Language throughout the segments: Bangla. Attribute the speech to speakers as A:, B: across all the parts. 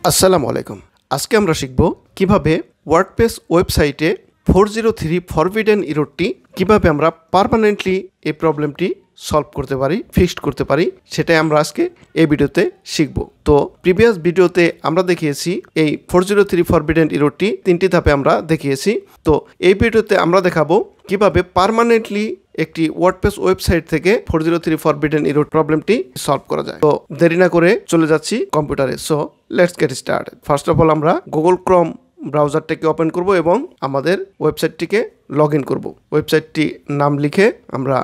A: আসসালামু আলাইকুম। আজকে আমরা শিখব কিভাবে ওয়ার্ডপ্রেস ওয়েবসাইটে 403 ফরবিডেন এররটি কিভাবে আমরা পার্মানেন্টলি এই প্রবলেমটি সলভ করতে পারি, ফিক্সড করতে পারি, সেটাই আমরা আজকে এই ভিডিওতে শিখব। তো প্রিভিয়াস ভিডিওতে আমরা দেখিয়েছি এই 403 ফরবিডেন এররটি 3টি ধাপে আমরা দেখিয়েছি। তো এই ভিডিওতে আমরা দেখাবো কিভাবে পার্মানেন্টলি একটি ওয়ার্ডপ্রেস ওয়েবসাইট থেকে 403 ফরবিডেন এরর প্রবলেমটি সলভ করা যায়। তো দেরি না করে চলে যাচ্ছি কম্পিউটারে। So let's get started. First of all আমরা গুগল ক্রোম ব্রাউজারটাকে ওপেন করব এবং আমাদের ওয়েবসাইটটিকে লগ ইন করব। ওয়েবসাইটটি নাম লিখে আমরা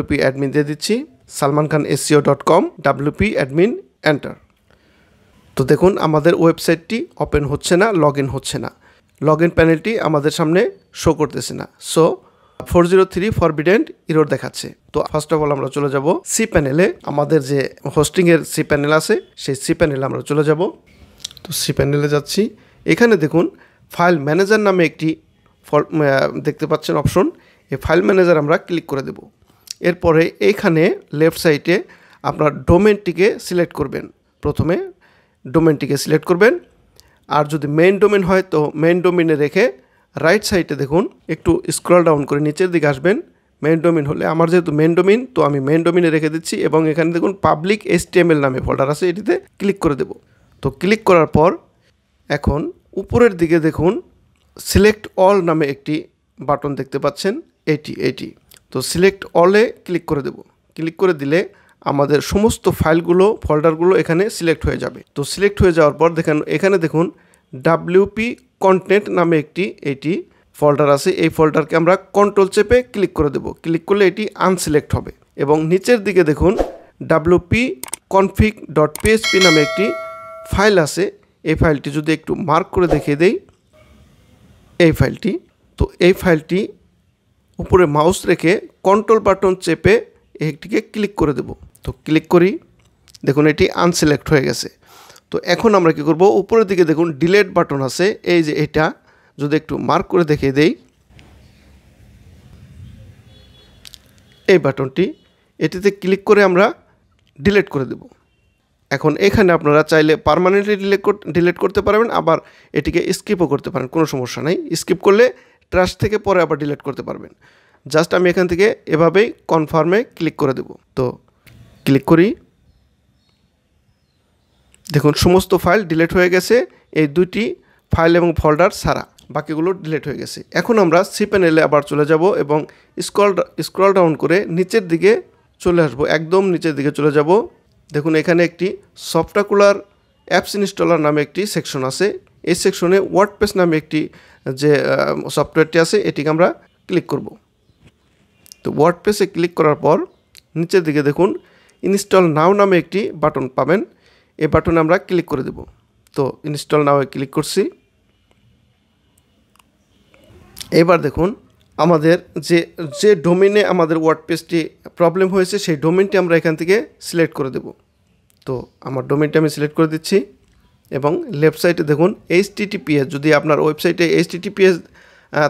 A: WP অ্যাডমিন দিয়ে দিচ্ছি, salmankhanseo.com WP অ্যাডমিন এন্টার। তো দেখুন আমাদের ওয়েবসাইটটি ওপেন হচ্ছে না, লগ ইন হচ্ছে না, লগ ইন প্যানেলটি আমাদের সামনে শো করতেছে না। সো 403 ফরবিডেন এরর দেখাচ্ছে। তো ফার্স্ট অফ অল আমরা চলে যাব সি প্যানেলে। আমাদের যে হোস্টিংয়ের সি প্যানেল আছে সেই সি প্যানেলে আমরা চলে যাব। তো সি প্যানেলে যাচ্ছি। এখানে দেখুন ফাইল ম্যানেজার নামে একটি দেখতে পাচ্ছেন অপশন। এই ফাইল ম্যানেজার আমরা ক্লিক করে দেব। এরপরে এইখানে লেফট সাইডে আপনার ডোমেনটিকে সিলেক্ট করবেন। প্রথমে ডোমেনটিকে সিলেক্ট করবেন, আর যদি মেইন ডোমেন হয় তো মেইন ডোমেনে রেখে রাইট সাইডে দেখুন একটু স্ক্রল ডাউন করে নিচের দিকে আসবেন। মেইন ডোমেন হলে আমার যেহেতু মেইন ডোমেন, তো আমি মেইন ডোমেনে রেখে দিচ্ছি এবং এখানে দেখুন পাবলিক HTML নামে ফোল্ডার আছে, এটিতে ক্লিক করে দেব। তো ক্লিক করার পর এখন উপরের দিকে দেখুন সিলেক্ট অল নামে একটি বাটন দেখতে পাচ্ছেন, এটি। তো সিলেক্ট অলে ক্লিক করে দেব। ক্লিক করে দিলে আমাদের সমস্ত ফাইলগুলো, ফোল্ডারগুলো এখানে সিলেক্ট হয়ে যাবে। তো সিলেক্ট হয়ে যাওয়ার পর দেখেন এখানে দেখুন WP কন্টেন্ট নামে একটি ফোল্ডার আছে। এই ফোল্ডারকে আমরা কন্ট্রোল চেপে ক্লিক করে দেব। ক্লিক করলে এটি আনসিলেক্ট হবে এবং নিচের দিকে দেখুন WP config.php নামে একটি ফাইল আছে। এই ফাইলটি যদি একটু মার্ক করে দেখিয়ে দেই, এই ফাইলটি। তো এই ফাইলটি উপরে মাউস রেখে কন্ট্রোল বাটন চেপে একটিকে ক্লিক করে দেব। তো ক্লিক করি, দেখুন এটি আনসিলেক্ট হয়ে গেছে। তো এখন আমরা কি করব, উপরের দিকে দেখুন ডিলেট বাটন আছে, এই যে এটা যদি একটু মার্ক করে দেখিয়ে দেই, এই বাটনটি, এটিতে ক্লিক করে আমরা ডিলেট করে দেব। এখন এখানে আপনারা চাইলে পার্মানেন্টলি ডিলেট করতে পারবেন, আবার এটিকে স্কিপও করতে পারেন, কোনো সমস্যা নেই। স্কিপ করলে ট্র্যাশ থেকে পরে আবার ডিলেট করতে পারবেন। জাস্ট আমি এখান থেকে এভাবেই কনফার্মে ক্লিক করে দেব। তো ক্লিক করি, দেখুন সমস্ত ফাইল ডিলেট হয়ে গেছে, এই দুইটি ফাইল এবং ফোল্ডার ছাড়া বাকিগুলো ডিলেট হয়ে গেছে। এখন আমরা সি প্যানেলে আবার চলে যাব এবং স্ক্রল ডাউন করে নিচের দিকে চলে আসব, একদম নিচের দিকে চলে যাব। দেখুন এখানে একটি সফটওয়্যার অ্যাপস ইনস্টলার নামে একটি সেকশন আছে। এই সেকশনে ওয়ার্ডপ্রেস নামে একটি যে সফটওয়্যারটি আছে এটিকে আমরা ক্লিক করব। তো ওয়ার্ডপ্রেসে ক্লিক করার পর নিচের দিকে দেখুন ইনস্টল নাও নামে একটি বাটন পাবেন। এই বাটনে আমরা ক্লিক করে দেব। তো ইনস্টল নাওয়ে ক্লিক করছি। এবার দেখুন আমাদের যে ডোমেনে আমাদের ওয়ার্ডপ্রেসটি প্রবলেম হয়েছে সেই ডোমেনটি আমরা এখান থেকে সিলেক্ট করে দেব। তো আমার ডোমেনটি আমি সিলেক্ট করে দিচ্ছি এবং লেফট সাইডে দেখুন HTTPS, যদি আপনার ওয়েবসাইটে HTTPS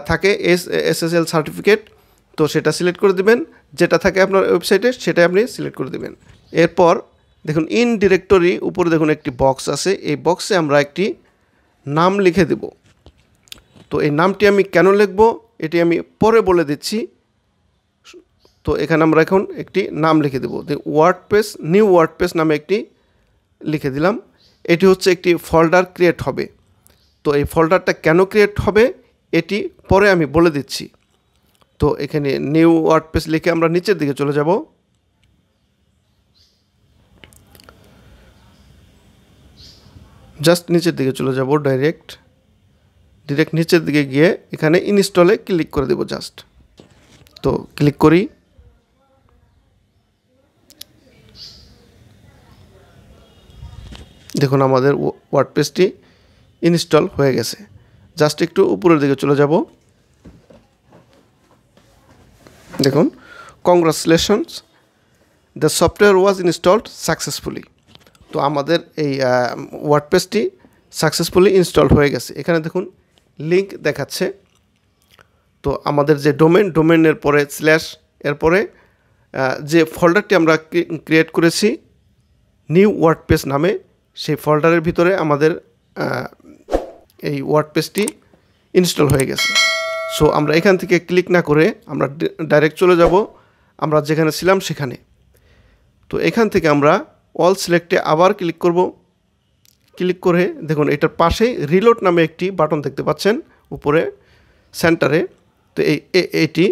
A: থাকে, SSL সার্টিফিকেট, তো সেটা সিলেক্ট করে দেবেন। যেটা থাকে আপনার ওয়েবসাইটে সেটাই আপনি সিলেক্ট করে দেবেন। এরপর দেখুন ইন ডিরেক্টরি উপরে দেখুন একটি বক্স আছে, এই বক্সে আমরা একটি নাম লিখে দেব। তো এই নামটি আমি কেন লিখব এটি আমি পরে বলে দিচ্ছি। তো এখানে আমরা এখন একটি নাম লিখে দেব। ওয়ার্ডপ্রেস, নিউ ওয়ার্ডপ্রেস নামে একটি লিখে দিলাম। এটি হচ্ছে একটি ফোল্ডার ক্রিয়েট হবে। তো এই ফোল্ডারটা কেন ক্রিয়েট হবে এটি পরে আমি বলে দিচ্ছি। তো এখানে নিউ ওয়ার্ডপ্রেস লিখে আমরা নিচের দিকে চলে যাব। জাস্ট নিচের দিকে চলে যাব, ডাইরেক্ট নিচের দিকে গিয়ে এখানে ইনস্টলে ক্লিক করে দেব জাস্ট। তো ক্লিক করি, দেখুন আমাদের ওয়ার্ডপ্রেসটি ইনস্টল হয়ে গেছে। জাস্ট একটু উপরের দিকে চলে যাব। দেখুন congratulations, the software was installed successfully. তো আমাদের এই ওয়ার্ডপ্রেসটি সাকসেসফুলি ইনস্টল হয়ে গেছে। এখানে দেখুন লিঙ্ক দেখাচ্ছে। তো আমাদের যে ডোমেনের পরে স্ল্যাশ, এরপরে যে ফোল্ডারটি আমরা ক্রিয়েট করেছি নিউ ওয়ার্ডপ্রেস নামে, সেই ফোল্ডারের ভিতরে আমাদের এই ওয়ার্ডপ্রেসটি ইনস্টল হয়ে গেছে। সো আমরা এখান থেকে ক্লিক না করে আমরা ডাইরেক্ট চলে যাব আমরা যেখানে ছিলাম সেখানে। তো এখান থেকে আমরা অল সিলেক্টে আবার ক্লিক করব। ক্লিক করে দেখুন এটার পাশেই রিলোড নামে একটি বাটন দেখতে পাচ্ছেন উপরে সেন্টারে। তো এইটি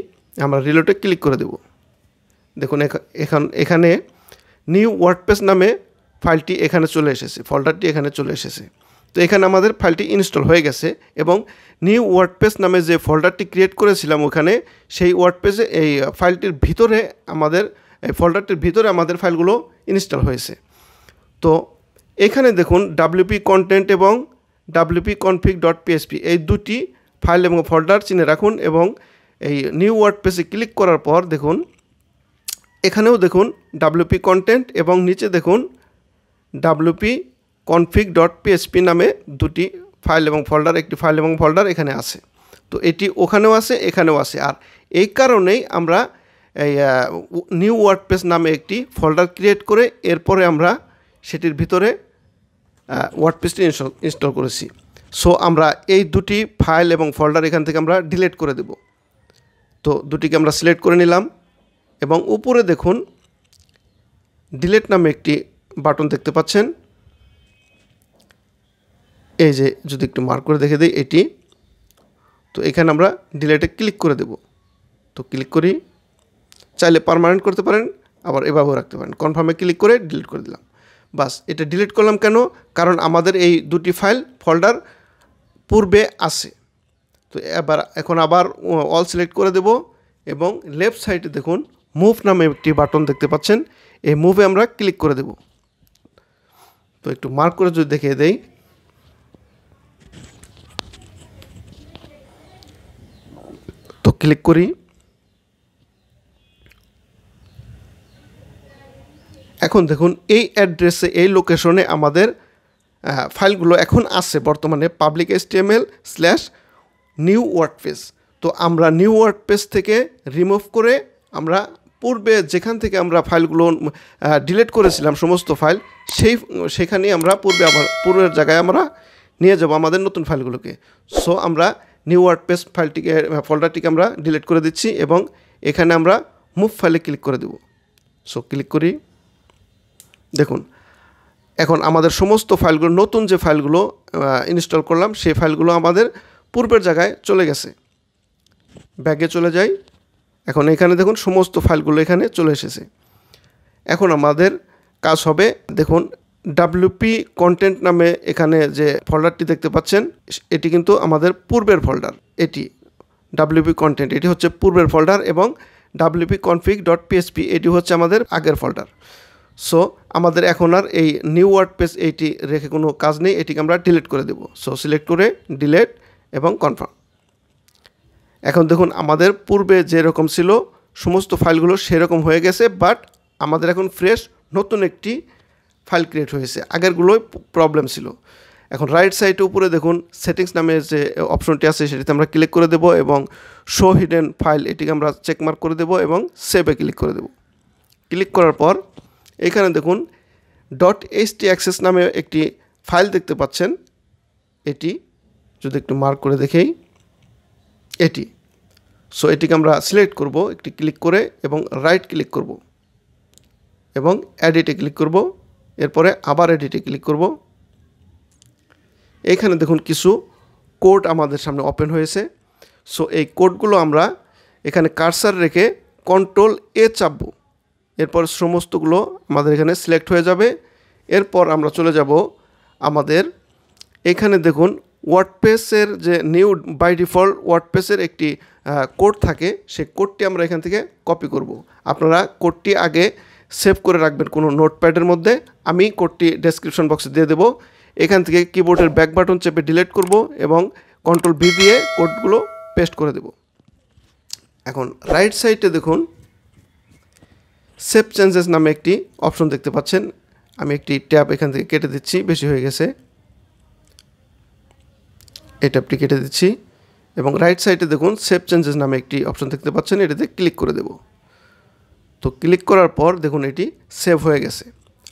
A: আমরা রিলোডে ক্লিক করে দেব। দেখুন এখানে নিউ ওয়ার্ডপ্রেস নামে ফাইলটি এখানে চলে এসেছে, ফোল্ডারটি এখানে চলে এসেছে। তো এখানে আমাদের ফাইলটি ইনস্টল হয়ে গেছে এবং নিউ ওয়ার্ডপ্রেস নামে যে ফোল্ডারটি ক্রিয়েট করেছিলাম ওখানে সেই ওয়ার্ডপ্রেসে এই ফাইলটির ভিতরে আমাদের এই ফোল্ডারটির ভিতরে আমাদের ফাইলগুলো ইনস্টল হয়েছে। তো এখানে দেখুন WP কন্টেন্ট এবং wp-config.php এই দুটি ফাইল এবং ফোল্ডার চিনে রাখুন এবং এই নিউ ওয়ার্ডপ্রেসে ক্লিক করার পর দেখুন এখানেও দেখুন WP কন্টেন্ট এবং নিচে দেখুন wp-config.php নামে দুটি ফাইল এবং ফোল্ডার, একটি ফাইল এবং ফোল্ডার এখানে আছে। তো এটি ওখানেও আছে এখানেও আছে। আর এই কারণেই আমরা এই নিউ ওয়ার্ডপ্রেস নামে একটি ফোল্ডার ক্রিয়েট করে এরপরে আমরা সেটির ভিতরে ওয়ার্ডপ্রেসটি ইনস্টল করেছি। সো আমরা এই দুটি ফাইল এবং ফোল্ডার এখান থেকে আমরা ডিলিট করে দেব। তো দুটিকে আমরা সিলেক্ট করে নিলাম এবং উপরে দেখুন ডিলিট নামে একটি বাটন দেখতে পাচ্ছেন। এই যে যদি একটু মার্ক করে দেখে দিই এটি, তো এখানে আমরা ডিলিটে ক্লিক করে দেব। তো ক্লিক করি, চাইলে পার্মানেন্ট করতে পারেন আবার এভাবেও রাখতে পারেন। কনফার্মে ক্লিক করে ডিলিট করে দিলাম। বাস, এটা ডিলিট করলাম কেন? কারণ আমাদের এই দুটি ফাইল ফোল্ডার পূর্বে আছে। তো এখন আবার অল সিলেক্ট করে দেব এবং লেফট সাইডে দেখুন মুভ নামে একটি বাটন দেখতে পাচ্ছেন, এই মুভে আমরা ক্লিক করে দেব। তো একটু মার্ক করে যদি দেখিয়ে দেই, তো ক্লিক করি। এখন দেখুন এই অ্যাড্রেসে এই লোকেশনে আমাদের ফাইলগুলো এখন আছে বর্তমানে public.html/new wordpress। তো আমরা নিউ ওয়ার্ডপ্রেস থেকে রিমুভ করে আমরা পূর্বে যেখান থেকে আমরা ফাইলগুলো ডিলিট করেছিলাম সমস্ত ফাইল সেখানেই আমরা পূর্বের জায়গায় আমরা নিয়ে যাব আমাদের নতুন ফাইলগুলোকে। সো আমরা নিউ ওয়ার্ডপ্রেস ফোল্ডারটিকে আমরা ডিলিট করে দিচ্ছি এবং এখানে আমরা মুভ ফাইলে ক্লিক করে দেব। সো ক্লিক করি, দেখুন এখন আমাদের সমস্ত ফাইলগুলো নতুন যে ফাইলগুলো ইনস্টল করলাম সেই ফাইলগুলো আমাদের পূর্বের জায়গায় চলে গেছে। ব্যাগে চলে যাই, এখন এখানে দেখুন সমস্ত ফাইলগুলো এখানে চলে এসেছে। এখন আমাদের কাজ হবে, দেখুন WP কন্টেন্ট নামে এখানে যে ফোল্ডারটি দেখতে পাচ্ছেন এটি কিন্তু আমাদের পূর্বের ফোল্ডার। এটি WP কন্টেন্ট, এটি হচ্ছে পূর্বের ফোল্ডার এবং wp-config.php এটি হচ্ছে আমাদের আগের ফোল্ডার। সো আমাদের এখন আর এই নিউ ওয়ার্ডপ্রেস এইটি রেখে কোনো কাজ নেই, এটিকে আমরা ডিলিট করে দেব। সো সিলেক্ট করে ডিলিট এবং কনফার্ম। এখন দেখুন আমাদের পূর্বে যেরকম ছিল সমস্ত ফাইলগুলো সেরকম হয়ে গেছে, বাট আমাদের এখন ফ্রেশ নতুন একটি ফাইল ক্রিয়েট হয়েছে, আগেরগুলোই প্রবলেম ছিল। এখন রাইট সাইডে উপরে দেখুন সেটিংস নামে যে অপশনটি আছে সেটিতে আমরা ক্লিক করে দেব এবং শো হিডেন ফাইল এটিকে আমরা চেকমার্ক করে দেব এবং সেভে ক্লিক করে দেব। ক্লিক করার পর এখানে দেখুন .htaccess নামে একটি ফাইল দেখতে পাচ্ছেন, এটি যদি একটু মার্ক করে দেখেই এটি। সো এটিকে আমরা সিলেক্ট করব একটি ক্লিক করে এবং রাইট ক্লিক করব এবং এডিটে ক্লিক করব, এরপরে আবার এডিটে ক্লিক করব। এইখানে দেখুন কিছু কোড আমাদের সামনে ওপেন হয়েছে। সো এই কোডগুলো আমরা এখানে কার্সার রেখে Ctrl+A চাপবো, এরপর সমস্তগুলো আমাদের এখানে সিলেক্ট হয়ে যাবে। এরপর আমরা চলে যাব আমাদের এখানে দেখুন ওয়ার্ডপ্রেসের যে নিউ বাই ডিফল্ট ওয়ার্ডপ্রেসের একটি কোড থাকে, সেই কোডটি আমরা এখান থেকে কপি করব। আপনারা কোডটি আগে সেভ করে রাখবেন কোনো নোটপ্যাডের মধ্যে, আমি কোডটি ডেসক্রিপশন বক্সে দিয়ে দেবো। এখান থেকে কিবোর্ডের ব্যাক বাটন চেপে ডিলিট করব এবং Ctrl+V দিয়ে কোডগুলো পেস্ট করে দেব। এখন রাইট সাইডে দেখুন সেভ চেঞ্জেস নামে একটি অপশন দেখতে পাচ্ছেন, আমি একটি ট্যাব এখান থেকে কেটে দিচ্ছি, বেশি হয়ে গেছে, এই ট্যাবটি কেটে দিচ্ছি এবং রাইট সাইডে দেখুন সেভ চেঞ্জেস নামে একটি অপশন দেখতে পাচ্ছেন, এটাতে ক্লিক করে দেব। তো ক্লিক করার পর দেখুন এটি সেভ হয়ে গেছে।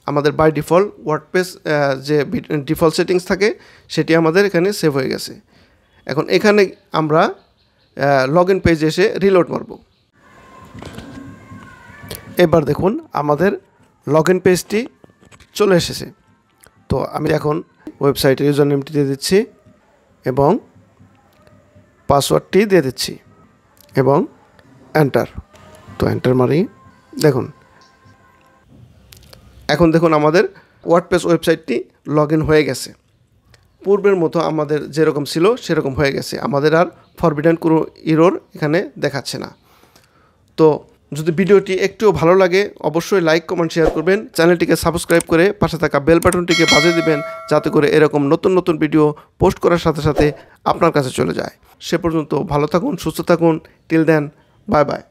A: আমাদের বাই ডিফল্ট ওয়ার্ডপ্রেস যে ডিফল্ট সেটিংস থাকে সেটি আমাদের এখানে সেভ হয়ে গেছে। এখন এখানে আমরা লগ ইন পেজে এসে রিলোড মারব। এবার দেখুন আমাদের লগ ইন পেজটি চলে এসেছে। তো আমি এখন ওয়েবসাইটের ইউজার নেমটি দিয়ে দিচ্ছি এবং পাসওয়ার্ডটি দিয়ে দিচ্ছি এবং এন্টার। তো এন্টার মারি। দেখুন এখন দেখুন আমাদের ওয়ার্ডপ্রেস ওয়েবসাইটটি লগ ইন হয়ে গেছে। পূর্বের মতো আমাদের যেরকম ছিল সেরকম হয়ে গেছে। আমাদের আর ফরবিডেন কোনো এরর এখানে দেখাচ্ছে না। তো যদি ভিডিওটি একটুও ভালো লাগে অবশ্যই লাইক কমেন্ট শেয়ার করবেন। চ্যানেলটিকে সাবস্ক্রাইব করে পাশে থাকা বেল বাটনটিকে বাজিয়ে দিবেন, যাতে করে এরকম নতুন নতুন ভিডিও পোস্ট করার সাথে সাথে আপনার কাছে চলে যায়। সে পর্যন্ত ভালো থাকুন, সুস্থ থাকুন। Till then, bye by.